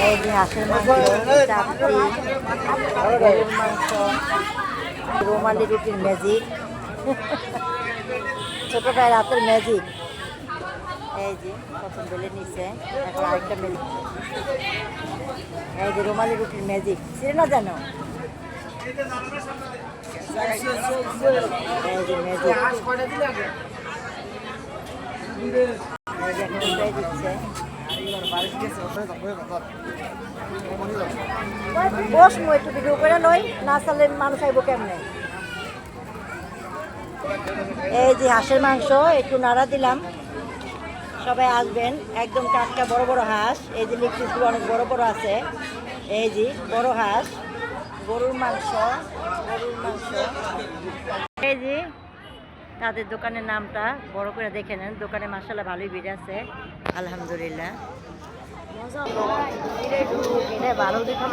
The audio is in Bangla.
এই যে হাঁসের মাংস, চাপটি, গরুর মাংস, রুমালি রুটির ম্যাজিক, ছোট ভাই রাতের ম্যাজিক। এই যে প্রথম বেলে নিচে, এখন আরেকটা ম্যাজিক। এই যে রুমালি রুটির ম্যাজিক, ছিল না জানো? এই যে ম্যাজিক, এই যে এখন উল্টাই দিচ্ছে। বসমু একটু ভিডিও করে লই, না চালে মানুষ আইব কেমনে। এই যে হাঁসের মাংস একটু নাড়া দিলাম, সবাই আসবেন। একদম টাটকা বড় বড় হাঁস, এই যে লেগ পিসগুলো অনেক বড় বড় আছে। এই যে বড় হাঁস, গরুর মাংস, গরুর মাংস। এই যে তাদের দোকানের নামটা বড় করে দেখে নেন। দোকানে মাশাআল্লাহ ভালোই ভিড় আছে, আলহামদুলিল্লাহ। মজা ভালো দিকে